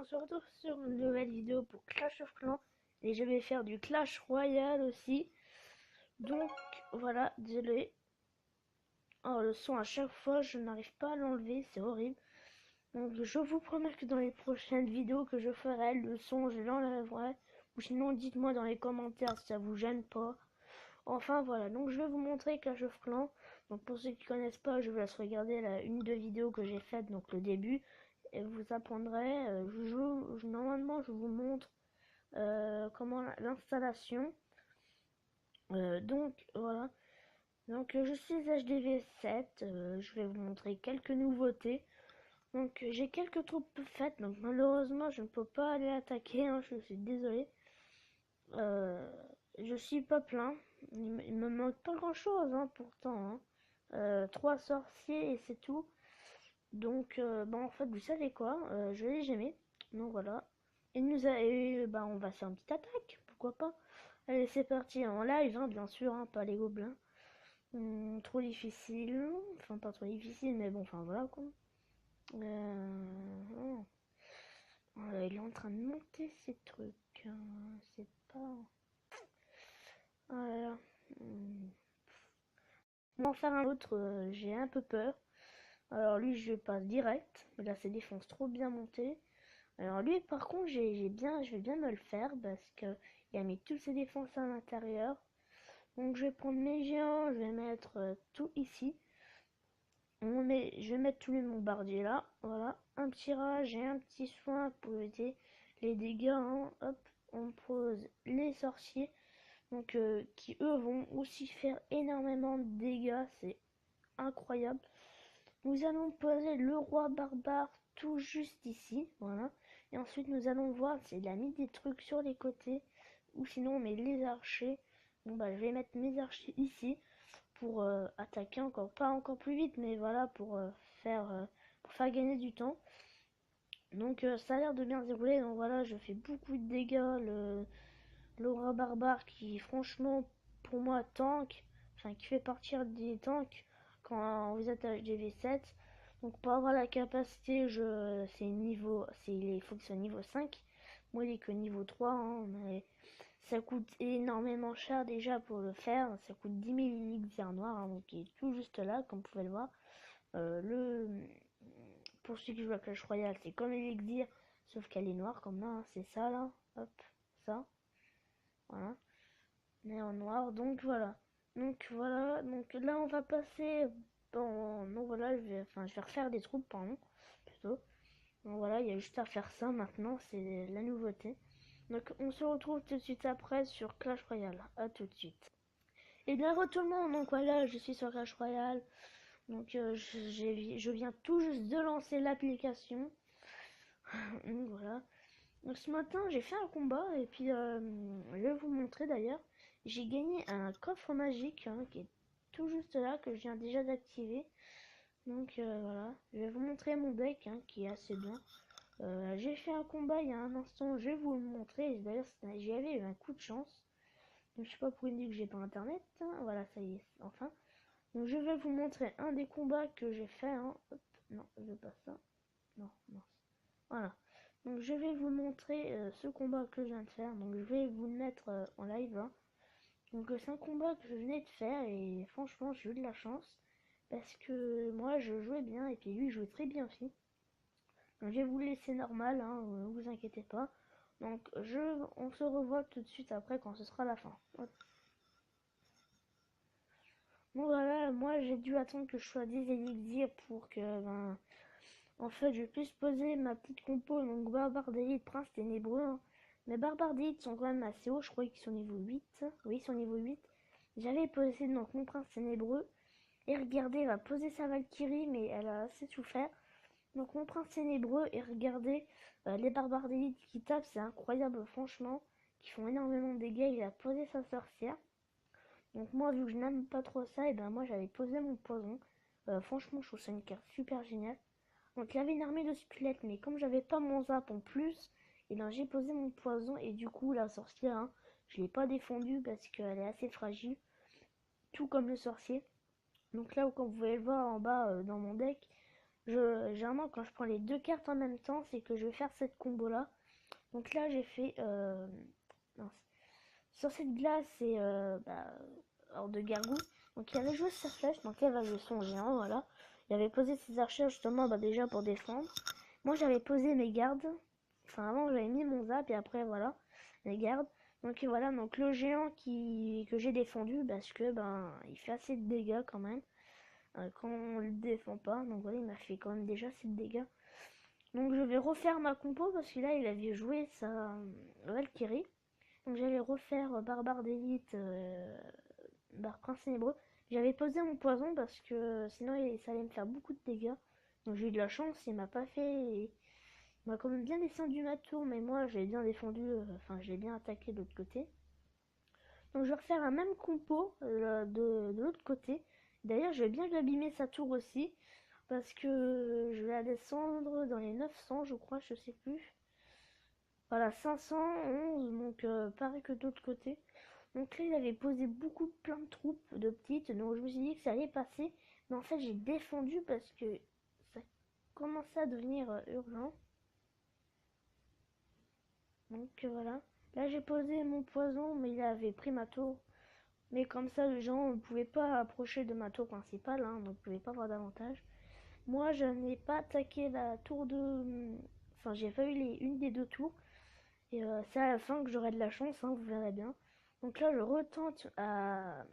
se retrouve sur une nouvelle vidéo pour Clash of Clans et je vais faire du Clash Royale aussi. Donc voilà, désolé. Oh, le son à chaque fois, je n'arrive pas à l'enlever, c'est horrible. Donc je vous promets que dans les prochaines vidéos que je ferai, le son je l'enlèverai. Ou sinon dites-moi dans les commentaires si ça vous gêne pas. Enfin voilà, donc je vais vous montrer Clash of Clans. Donc pour ceux qui connaissent pas, je vous laisse regarder une des vidéos que j'ai faites, donc le début. Et vous apprendrez, normalement je vous montre comment l'installation. Donc voilà, donc je suis HDV7, je vais vous montrer quelques nouveautés. Donc j'ai quelques troupes faites, donc malheureusement je ne peux pas aller attaquer, hein, je suis désolé. Je suis pas plein, il me manque pas grand chose hein, pourtant. 3 sorciers et c'est tout. Donc en fait vous savez quoi, je l'ai jamais. Donc voilà. Et on va faire une petite attaque, pourquoi pas. Allez c'est parti en live hein, bien sûr, hein, pas les gobelins. Trop difficile. Enfin pas trop difficile mais bon enfin voilà quoi. Oh. Voilà, il est en train de monter ces trucs. C'est pas. Voilà. On va en faire un autre, j'ai un peu peur. Alors lui je passe direct. Là ses défenses trop bien montées. Alors lui par contre je vais bien me le faire parce que il a mis toutes ses défenses à l'intérieur. Donc je vais prendre mes géants, je vais mettre tout ici. Je vais mettre tous les bombardiers là. Voilà, un petit rage et un petit soin pour éviter les dégâts. Hein. Hop, on pose les sorciers. Donc qui eux vont aussi faire énormément de dégâts. C'est incroyable. Nous allons poser le roi barbare tout juste ici, voilà. Et ensuite nous allons voir s'il a mis des trucs sur les côtés ou sinon on met les archers. Bon bah je vais mettre mes archers ici pour attaquer pas encore plus vite, mais voilà pour faire gagner du temps. Donc ça a l'air de bien se dérouler. Donc voilà, je fais beaucoup de dégâts. Le roi barbare qui franchement pour moi tank, enfin qui fait partir des tanks quand vous êtes à HDV7. Donc pour avoir la capacité, il faut que ce soit niveau 5. Moi il est que niveau 3, hein, mais ça coûte énormément cher déjà pour le faire. Ça coûte 10 000 élixirs noirs, hein, donc il est tout juste là, comme vous pouvez le voir. Pour ceux qui jouent à Clash Royale, c'est comme l'élixir, sauf qu'elle est noire comme là, hein, c'est ça là, hop, ça. Voilà, mais en noir, donc voilà. Donc là on va passer. Bon, donc voilà, je vais refaire des troupes, pardon, plutôt. Donc voilà, il y a juste à faire ça maintenant, c'est la nouveauté. Donc on se retrouve tout de suite après sur Clash Royale. À tout de suite. Et bien tout le monde, donc voilà, je suis sur Clash Royale. Donc je viens tout juste de lancer l'application. Donc voilà. Donc ce matin j'ai fait un combat et puis je vais vous montrer d'ailleurs. J'ai gagné un coffre magique hein, qui est tout juste là, que je viens déjà d'activer. Donc voilà, je vais vous montrer mon deck hein, qui est assez bien. J'ai fait un combat il y a un instant, je vais vous le montrer. D'ailleurs j'y avais eu un coup de chance. Donc je sais pas pourquoi il me dit que j'ai pas internet. Hein. Voilà, ça y est, enfin. Donc je vais vous montrer un des combats que j'ai fait. Hein. Hop, non, je veux pas ça. Non, non. Voilà. Donc je vais vous montrer ce combat que je viens de faire. Donc je vais vous le mettre en live. Hein. Donc c'est un combat que je venais de faire et franchement j'ai eu de la chance. Parce que moi je jouais bien et puis lui jouait très bien aussi. Donc je vais vous laisser normal, hein, ne vous inquiétez pas. Donc on se revoit tout de suite après quand ce sera la fin. Hop. Bon voilà, moi j'ai dû attendre que je sois 10 élixirs pour que en fait je puisse poser ma petite compo. Donc barbare d'élite, prince ténébreux. Hein. Les barbares d'élite sont quand même assez hauts, je crois qu'ils sont niveau 8. Oui, ils sont niveau 8. J'avais posé donc mon prince ténébreux. Et regardez, elle va poser sa Valkyrie, mais elle a assez souffert. Donc mon prince ténébreux, et regardez, les barbares d'élite qui tapent, c'est incroyable franchement. Qui font énormément de dégâts, il a posé sa sorcière. Donc moi vu que je n'aime pas trop ça, et ben moi j'avais posé mon poison. Franchement je trouve ça une carte super géniale. Donc il y avait une armée de squelettes, mais comme j'avais pas mon zap en plus, et ben j'ai posé mon poison et du coup la sorcière, hein, je l'ai pas défendue parce qu'elle est assez fragile. Tout comme le sorcier. Donc là comme vous pouvez le voir en bas dans mon deck, Généralement, quand je prends les deux cartes en même temps, c'est que je vais faire cette combo-là. Donc là, j'ai fait... mince. Sur cette glace, c'est hors de gargouille. Donc il avait joué sa flèche, donc il avait joué son géant, voilà. Il avait posé ses archers justement déjà pour défendre. Moi j'avais posé mes gardes. Enfin avant j'avais mis mon zap et après voilà, les gardes. Donc voilà, donc le géant que j'ai défendu parce que il fait assez de dégâts quand même. Quand on le défend pas. Donc voilà, il m'a fait quand même déjà assez de dégâts. Donc je vais refaire ma compo parce que là il avait joué sa Valkyrie. Donc j'allais refaire barbare d'élite, prince ténébreux. J'avais posé mon poison parce que sinon ça allait me faire beaucoup de dégâts. Donc j'ai eu de la chance, il m'a pas fait. Il m'a quand même bien descendu ma tour, mais moi j'ai bien défendu, enfin j'ai bien attaqué de l'autre côté. Donc je vais refaire un même compo de l'autre côté. D'ailleurs je vais bien lui abîmer sa tour aussi. Parce que je vais la descendre dans les 900 je crois, je sais plus. Voilà, 511, donc pareil que de l'autre côté. Donc là, il avait posé plein de troupes de petites, donc je me suis dit que ça allait passer. Mais en fait, j'ai défendu parce que ça commençait à devenir urgent. Donc voilà. Là, j'ai posé mon poison, mais il avait pris ma tour. Mais comme ça, les gens ne pouvaient pas approcher de ma tour principale, hein, donc ne pouvaient pas avoir d'avantage. Moi, je n'ai pas attaqué la tour de... Enfin, j'ai pas eu une des deux tours. Et c'est à la fin que j'aurai de la chance, hein, vous verrez bien. Donc là, je retente à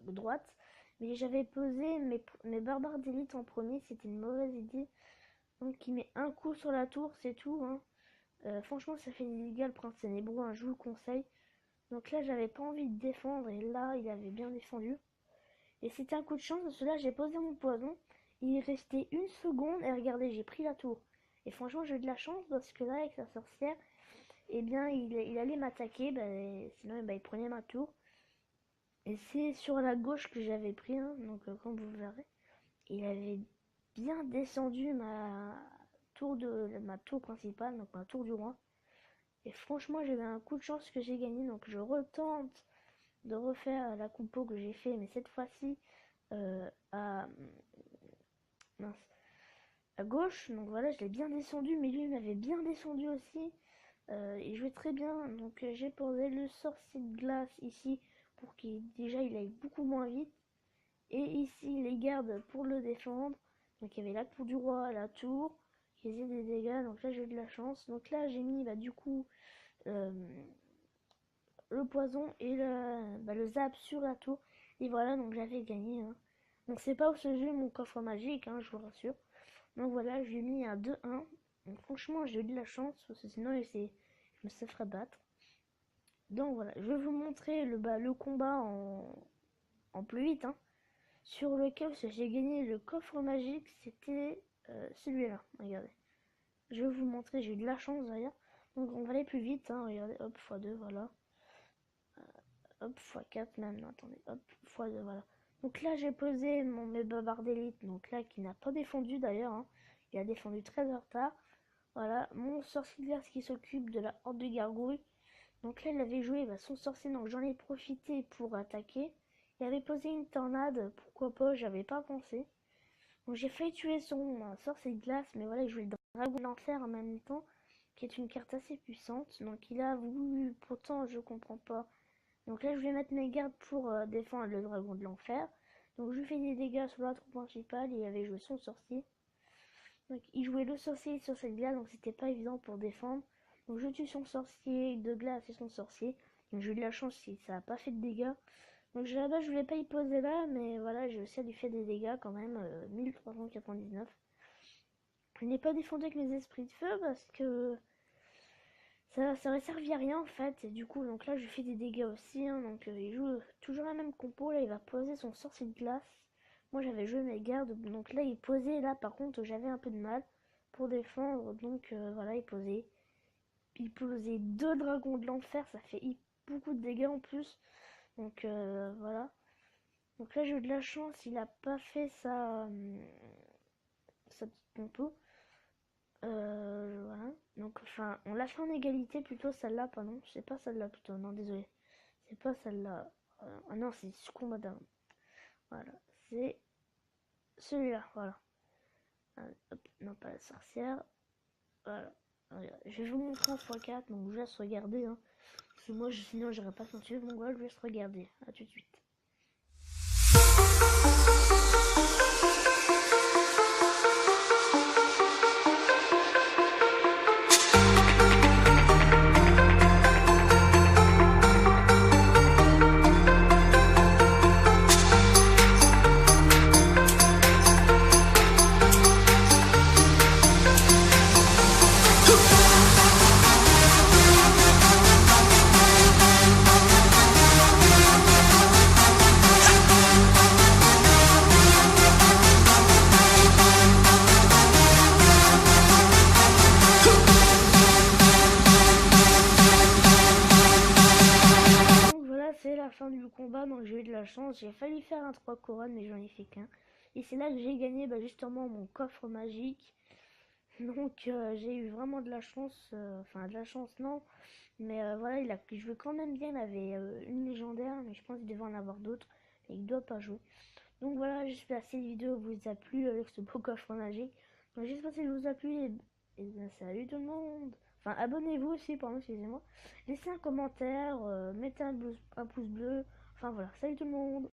droite. Mais j'avais posé mes barbares d'élite en premier, c'était une mauvaise idée. Donc il met un coup sur la tour, c'est tout. Hein. Franchement, ça fait des dégâts le prince ténébreux, hein, je vous le conseille. Donc là, j'avais pas envie de défendre et là, il avait bien défendu. Et c'était un coup de chance, parce que là, j'ai posé mon poison. Il restait une seconde et regardez, j'ai pris la tour. Et franchement, j'ai eu de la chance parce que là, avec sa sorcière, eh bien, il allait m'attaquer, sinon il prenait ma tour. Et c'est sur la gauche que j'avais pris, hein, donc comme vous verrez, il avait bien descendu ma tour principale, donc ma tour du roi. Et franchement, j'avais un coup de chance que j'ai gagné, donc je retente de refaire la compo que j'ai fait, mais cette fois-ci mince, à gauche. Donc voilà, je l'ai bien descendu, mais lui il m'avait bien descendu aussi. Il jouait très bien, donc j'ai posé le sorcier de glace ici pour qu'il déjà il aille beaucoup moins vite. Et ici les gardes pour le défendre. Donc il y avait la tour du roi, la tour, qui faisait des dégâts, donc là j'ai eu de la chance. Donc là j'ai mis du coup euh, le poison et le zap sur la tour. Et voilà, donc j'avais gagné. Hein. Donc c'est pas où se joue mon coffre magique, hein, je vous rassure. Donc voilà, j'ai mis un 2-1. Donc franchement j'ai eu de la chance, parce que sinon je me serais fait battre. Donc voilà, je vais vous montrer le combat en plus vite. Hein, sur lequel j'ai gagné le coffre magique, c'était celui-là. Regardez. Je vais vous montrer, j'ai eu de la chance d'ailleurs. Donc on va aller plus vite. Hein, regardez, hop, x2, voilà. Hop, x4 même. Non, attendez, hop, x2, voilà. Donc là, j'ai posé mes bavards d'élite. Donc là, qui n'a pas défendu d'ailleurs. Hein. Il a défendu très en retard. Voilà, mon sorcier de glace qui s'occupe de la horde de gargouilles. Donc là, il avait joué son sorcier, donc j'en ai profité pour attaquer. Il avait posé une tornade, pourquoi pas, j'avais pas pensé. Donc j'ai failli tuer son sorcier de glace, mais voilà, il jouait le dragon de l'enfer en même temps, qui est une carte assez puissante. Donc il a voulu, pourtant je comprends pas. Donc là, je vais mettre mes gardes pour défendre le dragon de l'enfer. Donc je lui fais des dégâts sur la troupe principale, il avait joué son sorcier. Donc il jouait le sorcier sur cette glace, donc c'était pas évident pour défendre. Donc je tue son sorcier de glace et son sorcier. Donc j'ai eu de la chance si ça a pas fait de dégâts. Donc là-bas je voulais pas y poser là, mais voilà, j'ai aussi à lui faire des dégâts quand même, 1399. Je n'ai pas défendu avec mes esprits de feu parce que ça aurait servi à rien en fait. Et du coup, donc là je lui fais des dégâts aussi. Hein, donc il joue toujours la même compo. Là il va poser son sorcier de glace. Moi j'avais joué mes gardes, donc là il posait, là par contre j'avais un peu de mal pour défendre, donc voilà il posait deux dragons de l'enfer, ça fait beaucoup de dégâts en plus, donc voilà. Donc là j'ai eu de la chance, il a pas fait sa petite pompeau, voilà. Donc enfin on l'a fait en égalité plutôt celle-là, pardon, c'est pas celle-là plutôt, non désolé, c'est pas celle-là, ah non c'est combat d'armes, voilà, c'est celui-là, voilà. Hop, non pas la sorcière. Voilà. Regarde, je vais vous montrer en x4, donc je vous laisse regarder. Hein. Parce que moi, sinon, j'aurais pas continué. Donc voilà, je vous laisse regarder. A tout de suite. C'est la fin du combat, donc j'ai eu de la chance. J'ai failli faire un 3 couronnes, mais j'en ai fait qu'un. Et c'est là que j'ai gagné justement mon coffre magique. Donc j'ai eu vraiment de la chance. Enfin, de la chance, non. Mais voilà, il a joué quand même bien. Il avait une légendaire, mais je pense qu'il devait en avoir d'autres. Et il doit pas jouer. Donc voilà, j'espère que cette vidéo vous a plu avec ce beau coffre magique. Donc j'espère que ça vous a plu. Et bien, salut tout le monde. Enfin, abonnez-vous aussi, pardon, excusez-moi. Laissez un commentaire, mettez un pouce bleu. Enfin voilà, salut tout le monde.